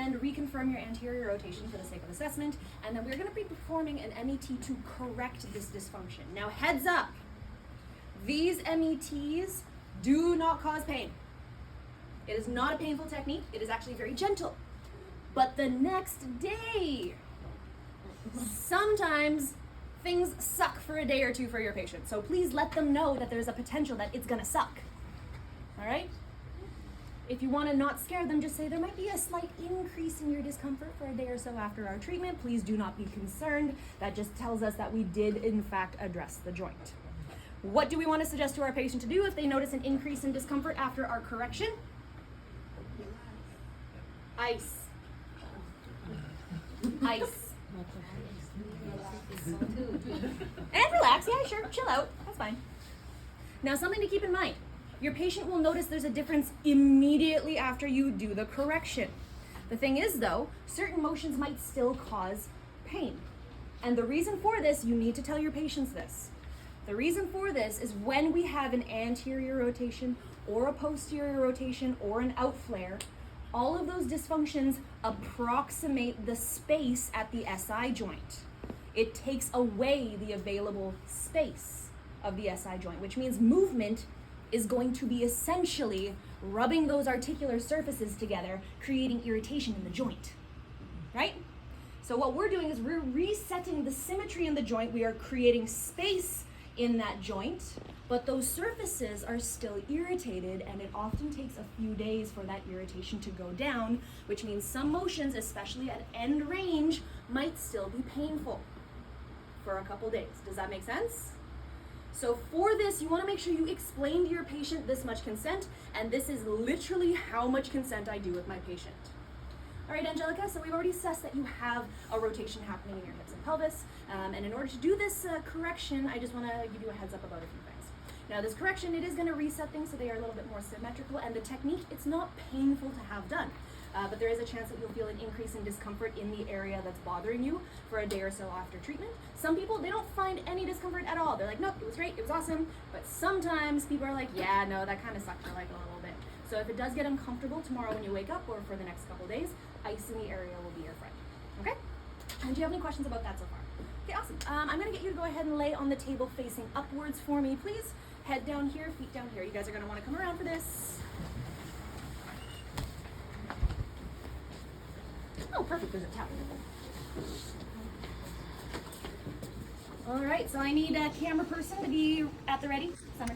and reconfirm your anterior rotation for the sake of assessment, and then we're going to be performing an MET to correct this dysfunction. Now, heads up, these METs do not cause pain. It is not a painful technique. It is actually very gentle. But the next day, sometimes things suck for a day or two for your patient. So please let them know that there's a potential that it's gonna suck. All right? If you want to not scare them, just say there might be a slight increase in your discomfort for a day or so after our treatment. Please do not be concerned. That just tells us that we did in fact address the joint. What do we want to suggest to our patient to do if they notice an increase in discomfort after our correction? Ice. Ice. And relax, yeah, sure, chill out, that's fine. Now, something to keep in mind. Your patient will notice there's a difference immediately after you do the correction. The thing is though, certain motions might still cause pain. And the reason for this, you need to tell your patients this. The reason for this is when we have an anterior rotation or a posterior rotation or an out flare, all of those dysfunctions approximate the space at the SI joint. It takes away the available space of the SI joint, which means movement is going to be essentially rubbing those articular surfaces together, creating irritation in the joint, right? So what we're doing is we're resetting the symmetry in the joint. We are creating space in that joint, but those surfaces are still irritated, and it often takes a few days for that irritation to go down, which means some motions, especially at end range, might still be painful for a couple days. Does that make sense? So for this, you want to make sure you explain to your patient this much consent, and this is literally how much consent I do with my patient. All right, Angelica, so we've already assessed that you have a rotation happening in your hips and pelvis, and in order to do this correction, I just want to give you a heads up about a few things. Now, this correction, it is going to reset things so they are a little bit more symmetrical, and the technique, it's not painful to have done. But there is a chance that you'll feel an increase in discomfort in the area that's bothering you for a day or so after treatment. Some people, they don't find any discomfort at all. They're like, nope, it was great, it was awesome. But sometimes people are like, yeah, no, that kind of sucked for like a little bit. So if it does get uncomfortable tomorrow when you wake up or for the next couple days, ice in the area will be your friend, okay? And do you have any questions about that so far? Okay, awesome. I'm gonna get you to go ahead and lay on the table facing upwards for me, please. Head down here, feet down here. You guys are gonna wanna come around for this. Oh, perfect, there's a towel. All right, so I need a camera person to be at the ready. Summer.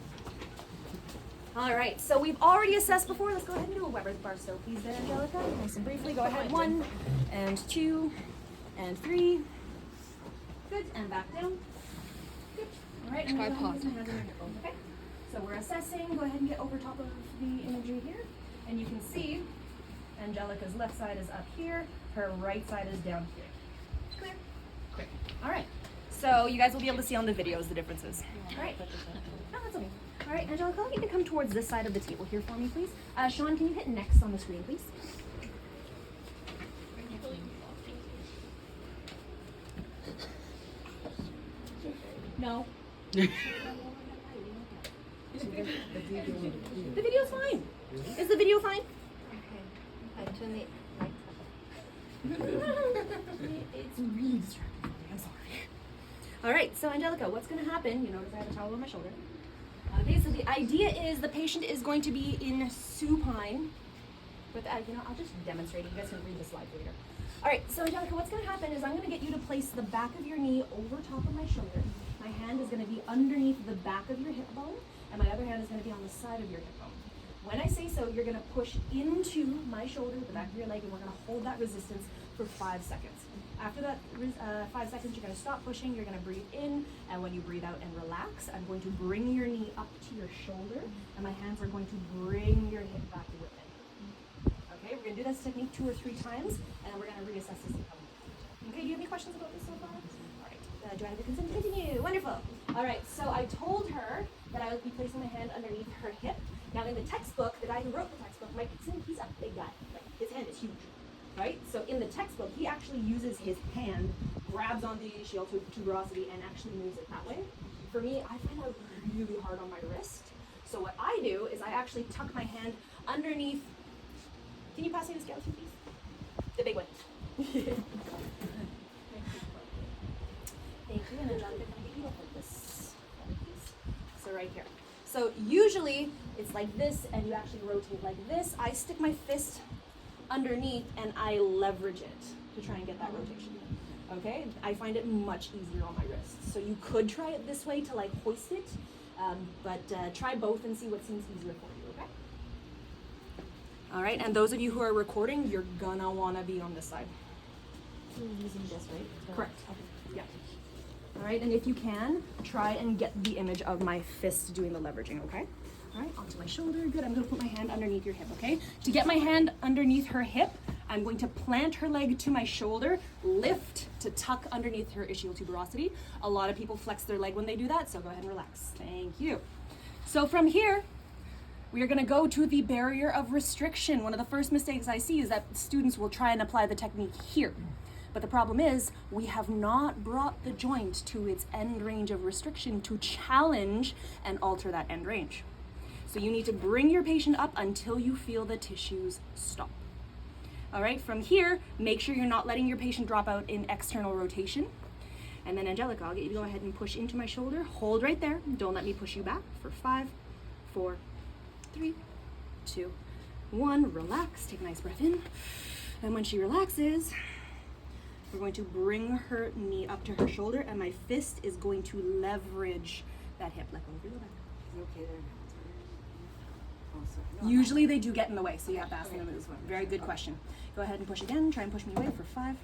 All right, so we've already assessed before. Let's go ahead and do a Weber's bar still, please, there, Angelica. Nice and briefly, go ahead. 1 and 2 and 3. Good, and back down. Good. All right, and then okay. So we're assessing. Go ahead and get over top of the imagery here, and you can see Angelica's left side is up here, her right side is down here. Clear? Quick. All right. So you guys will be able to see on the videos the differences. All right. No, that's okay. All right, Angelica, I want you to come towards this side of the table here for me, please. Sean, can you hit next on the screen, please? No. The video's fine. Is the video fine? I turn the lights It's really distracting for me, I'm sorry. All right, so Angelica, what's gonna happen? You notice I have a towel on my shoulder. Okay, so the idea is the patient is going to be in supine. But I'll just demonstrate it. You guys can read the slides later. All right, so Angelica, what's gonna happen is I'm gonna get you to place the back of your knee over top of my shoulder. My hand is gonna be underneath the back of your hip bone, and my other hand is gonna be on the side of your hip bone. When I say so, you're gonna push into my shoulder, the back of your leg, and we're gonna hold that resistance for 5 seconds. After that 5 seconds, you're gonna stop pushing, you're gonna breathe in, and when you breathe out and relax, I'm going to bring your knee up to your shoulder, and my hands are going to bring your hip back within. Okay, we're gonna do this technique 2 or 3 times, and then we're gonna reassess this in a couple minutes. Okay, do you have any questions about this so far? All right, do I have the consent to continue? Wonderful. All right, so I told her that I would be placing my hand underneath her hip. Now in the textbook, the guy who wrote the textbook, Mike Dixon, he's a big guy. Like, his hand is huge, right? So in the textbook, he actually uses his hand, grabs on the shield tuberosity, and actually moves it that way. For me, I find that really hard on my wrist. So what I do is I actually tuck my hand underneath. Can you pass me the skeleton, please? The big Thank you, and Angelica, can I get you to hold this, please? So right here. So usually it's like this, and you actually rotate like this. I stick my fist underneath and I leverage it to try and get that rotation. Okay, I find it much easier on my wrist. So you could try it this way to like hoist it, but try both and see what seems easier for you, okay? All right, and those of you who are recording, you're gonna wanna be on this side. You're using this, right? Correct. Yeah. All right, and if you can, try and get the image of my fist doing the leveraging, okay? All right, onto my shoulder. Good, I'm gonna put my hand underneath your hip, okay? To get my hand underneath her hip, I'm going to plant her leg to my shoulder, lift to tuck underneath her ischial tuberosity. A lot of people flex their leg when they do that, so go ahead and relax. Thank you. So from here, we are gonna go to the barrier of restriction. One of the first mistakes I see is that students will try and apply the technique here. But the problem is, we have not brought the joint to its end range of restriction to challenge and alter that end range. So you need to bring your patient up until you feel the tissues stop. All right, from here, make sure you're not letting your patient drop out in external rotation. And then Angelica, I'll get you to go ahead and push into my shoulder. Hold right there. Don't let me push you back for 5, 4, 3, 2, 1. Relax, take a nice breath in. And when she relaxes, we're going to bring her knee up to her shoulder, and my fist is going to leverage that hip. Let go of your back. Okay there. Usually they do get in the way, so you have to ask them this one. Very good question. Go ahead and push again. Try and push me away for 5,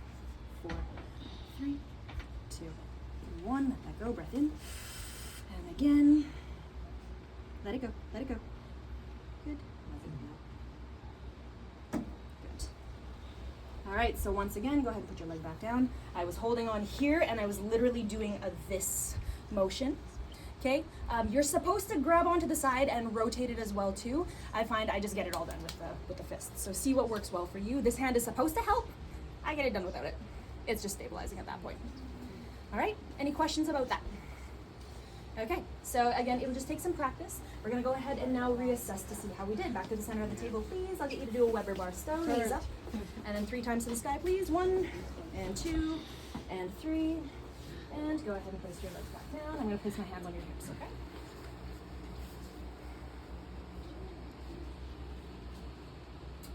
4, 3, 2, 1. Let that go. Breath in. And again. Let it go. Let it go. Good. Good. All right, so once again, go ahead and put your leg back down. I was holding on here, and I was literally doing a this motion. Okay, you're supposed to grab onto the side and rotate it as well too. I find I just get it all done with the fist. So see what works well for you. This hand is supposed to help. I get it done without it. It's just stabilizing at that point. All right, any questions about that? Okay, so again, it will just take some practice. We're gonna go ahead and now reassess to see how we did. Back to the center of the table, please. I'll get you to do a Weber bar stow, knees up. And then 3 times to the sky, please. 1, and 2, and 3. And go ahead and place your legs back down. I'm going to place my hands on your hips, okay?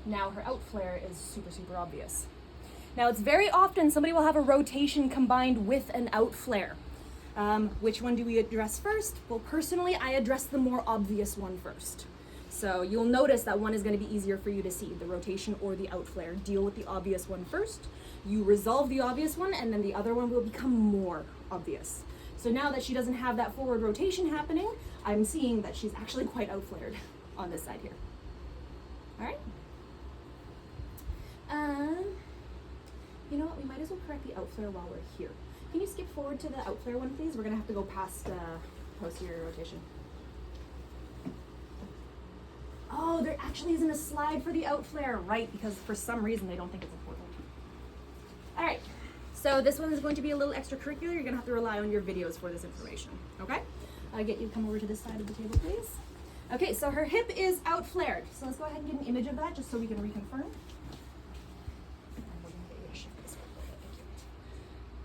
Now her out flare is super, super obvious. Now it's very often somebody will have a rotation combined with an out flare. Which one do we address first? Well, personally, I address the more obvious one first. So you'll notice that one is going to be easier for you to see, the rotation or the out flare. Deal with the obvious one first. You resolve the obvious one, and then the other one will become more obvious. So now that she doesn't have that forward rotation happening, I'm seeing that she's actually quite out flared on this side here. All right? You know what, we might as well correct the out flare while we're here. Can you skip forward to the out flare one, please? We're gonna have to go past posterior rotation. Oh, there actually isn't a slide for the out flare, right? Because for some reason they don't think it's important. All right, so this one is going to be a little extracurricular. You're gonna have to rely on your videos for this information, okay? I'll get you to come over to this side of the table, please. Okay, so her hip is out flared. So let's go ahead and get an image of that just so we can reconfirm.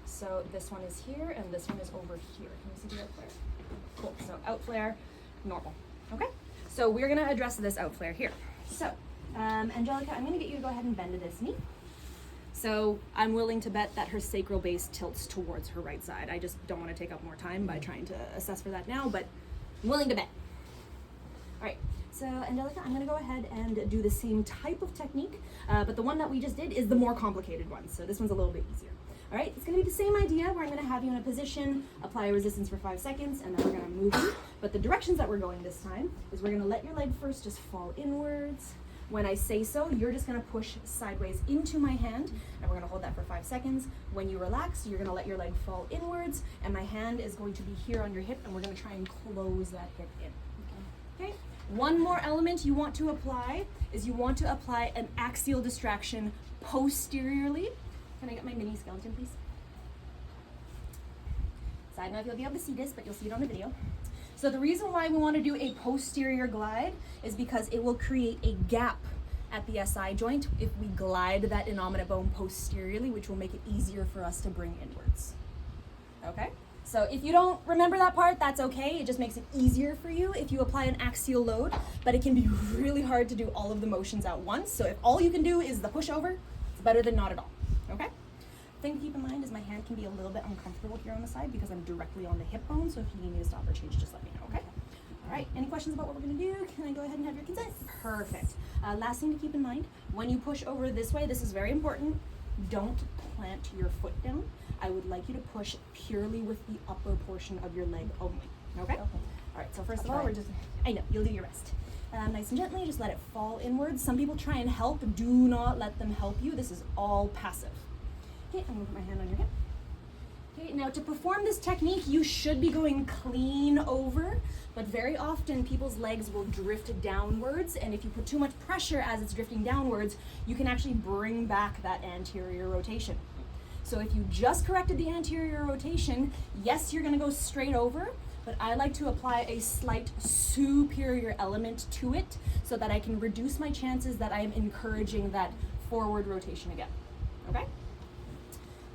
So this one is here and this one is over here. Can you see the out flare? Cool, so out flare, normal, okay? So we're gonna address this out flare here. So, Angelica, I'm gonna get you to go ahead and bend to this knee. So I'm willing to bet that her sacral base tilts towards her right side. I just don't want to take up more time by trying to assess for that now, but I'm willing to bet. All right, so Angelica, I'm going to go ahead and do the same type of technique, but the one that we just did is the more complicated one. So this one's a little bit easier. All right, it's going to be the same idea where I'm going to have you in a position, apply resistance for 5 seconds, and then we're going to move you. But the directions that we're going this time is we're going to let your leg first just fall inwards. When I say so, you're just gonna push sideways into my hand, and we're gonna hold that for 5 seconds. When you relax, you're gonna let your leg fall inwards, and my hand is going to be here on your hip, and we're gonna try and close that hip in. Okay? One more element you want to apply is you want to apply an axial distraction posteriorly. Can I get my mini skeleton, please? So I don't know if you'll be able to see this, but you'll see it on the video. So the reason why we want to do a posterior glide is because it will create a gap at the SI joint if we glide that innominate bone posteriorly, which will make it easier for us to bring inwards. Okay? So if you don't remember that part, that's okay. It just makes it easier for you if you apply an axial load, but it can be really hard to do all of the motions at once. So if all you can do is the push over, it's better than not at all. Okay? Thing to keep in mind is my hand can be a little bit uncomfortable here on the side because I'm directly on the hip bone, so if you need me to stop or change, just let me know, okay? All right, any questions about what we're gonna do? Can I go ahead and have your consent? Perfect. Last thing to keep in mind, when you push over this way, this is very important, don't plant your foot down. I would like you to push purely with the upper portion of your leg only, okay? All right, so first of all, I know, you'll do your rest. Nice and gently, just let it fall inwards. Some people try and help, do not let them help you. This is all passive. Okay, I'm gonna put my hand on your hip. Okay, now to perform this technique, you should be going clean over, but very often people's legs will drift downwards, and if you put too much pressure as it's drifting downwards, you can actually bring back that anterior rotation. So if you just corrected the anterior rotation, yes, you're gonna go straight over, but I like to apply a slight superior element to it so that I can reduce my chances that I am encouraging that forward rotation again, okay?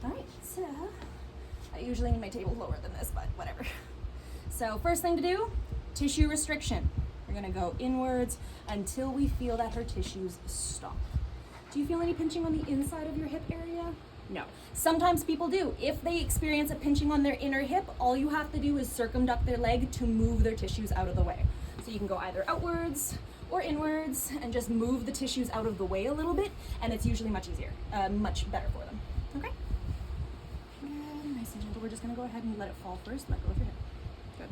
All right, so I usually need my table lower than this, but whatever. So first thing to do, tissue restriction. We're gonna go inwards until we feel that her tissues stop. Do you feel any pinching on the inside of your hip area? No. Sometimes people do. If they experience a pinching on their inner hip, all you have to do is circumduct their leg to move their tissues out of the way. So you can go either outwards or inwards and just move the tissues out of the way a little bit, and it's usually much easier, much better for them, okay? And nice and gentle. We're just gonna go ahead and let it fall first. Let go of your hip. Good.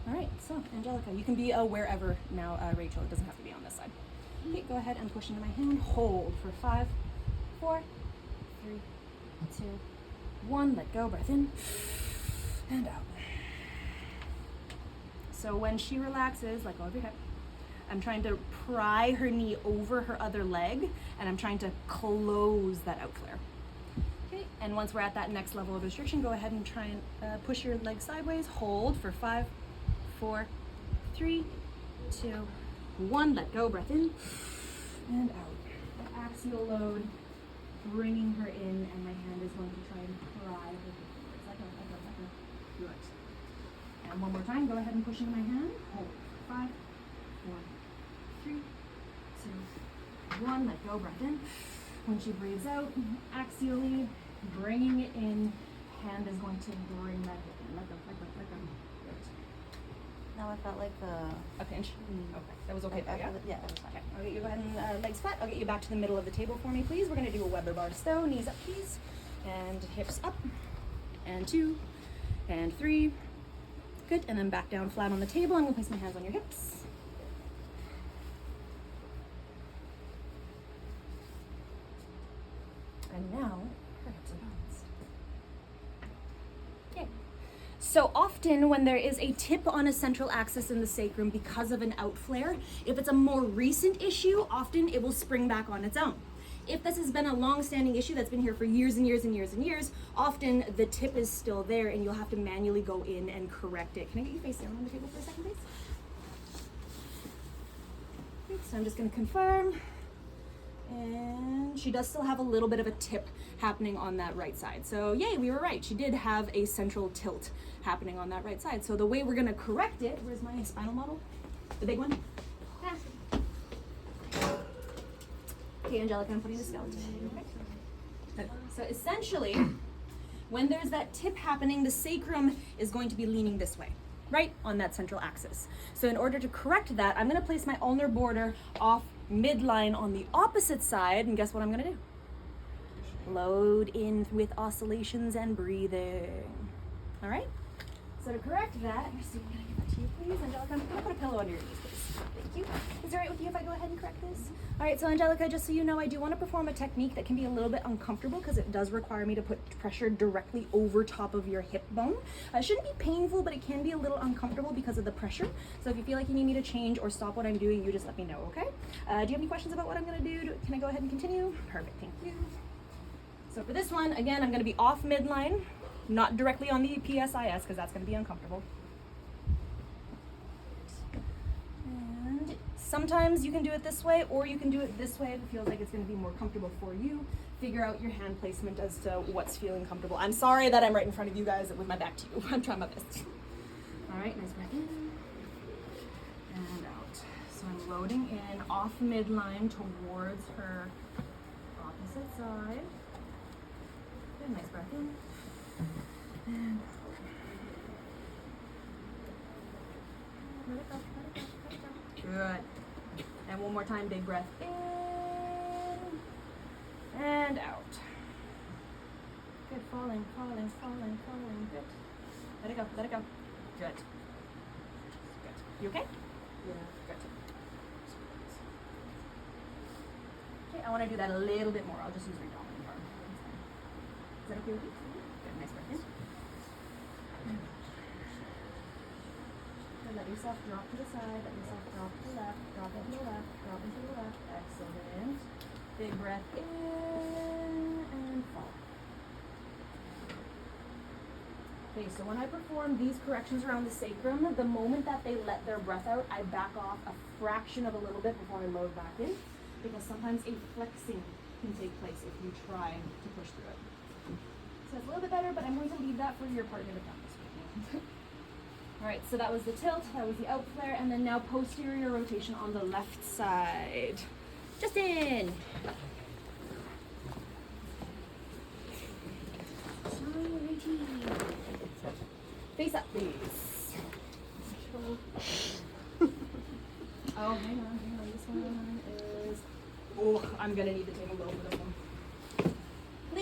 All right, so Angelica, you can be wherever now, Rachel. It doesn't have to be on this side. Okay, go ahead and push into my hand. Hold for 5, 4, 3, 2, 1. Let go. Breath in and out. So when she relaxes, let go of your hip. I'm trying to pry her knee over her other leg, and I'm trying to close that out flare. Okay, and once we're at that next level of restriction, go ahead and try and push your leg sideways. Hold for 5, 4, 3, 2, 1. Let go. Breath in and out. The axial load, bringing her in, and my hand is going to try and pry her forwards. Let go. Good. And one more time, go ahead and push into my hand. Hold. 5, 4, 3, 2, 1. Let go. Breath in. When she breathes out, axially, bringing it in, hand is going to bring that hip in. Let go. Now I felt like A pinch? Okay, that was okay though, yeah? Yeah, that was fine. Okay, I'll get you go ahead and legs flat. I'll get you back to the middle of the table for me, please. We're gonna do a Weber bar to stow, knees up, please. And hips up. And 2, and 3. Good, and then back down flat on the table. I'm gonna place my hands on your hips. And now, her hips are balanced. Okay. So often when there is a tip on a central axis in the sacrum because of an out flare, if it's a more recent issue, often it will spring back on its own. If this has been a long-standing issue that's been here for years and years and years and years, often the tip is still there and you'll have to manually go in and correct it. Can I get you face down on the table for a second, please? Okay, so I'm just gonna confirm. And she does still have a little bit of a tip happening on that right side. So yay, we were right. She did have a central tilt happening on that right side. So the way we're gonna correct it, where's my spinal model? The big one? Ah. Okay, Angelica, I'm putting the skeleton. Okay. So essentially, when there's that tip happening, the sacrum is going to be leaning this way, right on that central axis. So in order to correct that, I'm gonna place my ulnar border off midline on the opposite side, and guess what I'm gonna do? Load in with oscillations and breathing. All right? So to correct that, I'm gonna give that to you, please. Angelica, I'm gonna put a pillow under your knees, please. Thank you. Is it all right with you if I go ahead and correct this? All right, so Angelica, just so you know, I do want to perform a technique that can be a little bit uncomfortable because it does require me to put pressure directly over top of your hip bone. It shouldn't be painful, but it can be a little uncomfortable because of the pressure. So if you feel like you need me to change or stop what I'm doing, you just let me know, okay? Do you have any questions about what I'm gonna do? Can I go ahead and continue? Perfect, thank you. So for this one, again, I'm gonna be off midline, not directly on the PSIS because that's gonna be uncomfortable. And Sometimes you can do it this way, or you can do it this way if it feels like it's going to be more comfortable for you. Figure out your hand placement as to what's feeling comfortable. I'm sorry that I'm right in front of you guys with my back to you. I'm trying my best. All right, nice breath in and out. So I'm loading in off midline towards her opposite side. Good, nice breath in and out. Let it go, let it go, let it go. Good. And one more time, big breath in and out. Good, falling, falling, falling, falling. Good. Let it go, let it go. Good. Good. You okay? Yeah. Good. Okay, I want to do that a little bit more. I'll just use my dominant arm. Is that okay with you? Good, nice breath in. Good, let yourself drop to the side, let yourself drop to the left, drop into the left, drop into the left. Excellent. Big breath in and fall. Okay, so when I perform these corrections around the sacrum, the moment that they let their breath out, I back off a fraction of a little bit before I load back in, because sometimes a flexing can take place if you try to push through it. So it's a little bit better, but I'm going to leave that for your partner to practice with you. All right, so that was the tilt, that was the out flare, and then now posterior rotation on the left side. Justin! Face up, please. Oh, hang on. This one is. Oh, I'm gonna need the tape.